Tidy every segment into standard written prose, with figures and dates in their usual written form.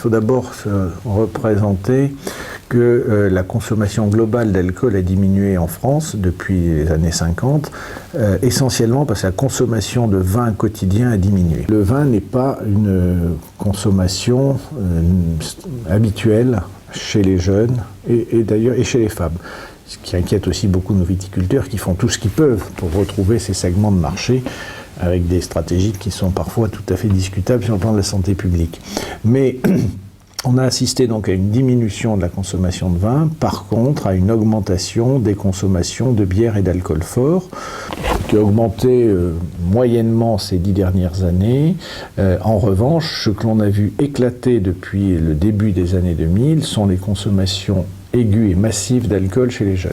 faut d'abord se représenter que la consommation globale d'alcool a diminué en France depuis les années 50, essentiellement parce que la consommation de vin quotidien a diminué. Le vin n'est pas une consommation habituelle chez les jeunes et d'ailleurs chez les femmes. Ce qui inquiète aussi beaucoup nos viticulteurs qui font tout ce qu'ils peuvent pour retrouver ces segments de marché avec des stratégies qui sont parfois tout à fait discutables sur le plan de la santé publique. Mais on a assisté donc à une diminution de la consommation de vin, par contre à une augmentation des consommations de bière et d'alcool fort, qui a augmenté moyennement ces 10 dernières années. En revanche, ce que l'on a vu éclater depuis le début des années 2000 sont les consommations aiguës et massives d'alcool chez les jeunes.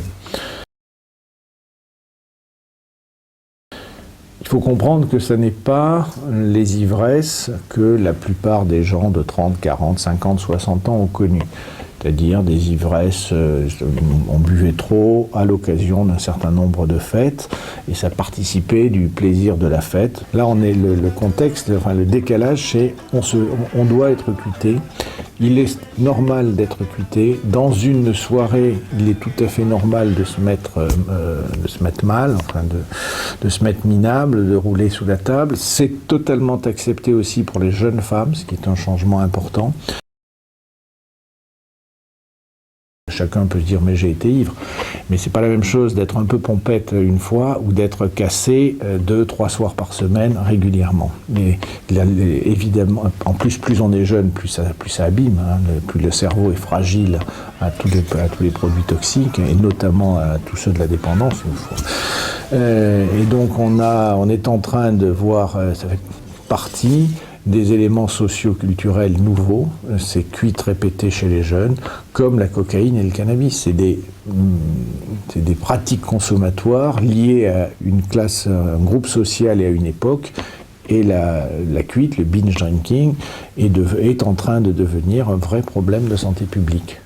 Il faut comprendre que ce n'est pas les ivresses que la plupart des gens de 30, 40, 50, 60 ans ont connues. C'est-à-dire des ivresses, on buvait trop à l'occasion d'un certain nombre de fêtes et ça participait du plaisir de la fête. Là, on est le contexte, enfin le décalage, c'est on doit être cuité. Il est normal d'être cuité. Dans une soirée, il est tout à fait normal de se mettre mal, enfin de se mettre minable, de rouler sous la table. C'est totalement accepté aussi pour les jeunes femmes, ce qui est un changement important. Chacun peut se dire mais j'ai été ivre, mais c'est pas la même chose d'être un peu pompette une fois ou d'être cassé 2-3 soirs par semaine régulièrement. Mais évidemment, en plus on est jeune, plus ça abîme, hein, plus le cerveau est fragile à tous les produits toxiques et notamment à tous ceux de la dépendance. Et donc on est en train de voir, ça fait partie des éléments socio-culturels nouveaux, ces cuites répétées chez les jeunes, comme la cocaïne et le cannabis. C'est des pratiques consommatoires liées à une classe, un groupe social et à une époque. Et la cuite, le binge drinking, est en train de devenir un vrai problème de santé publique.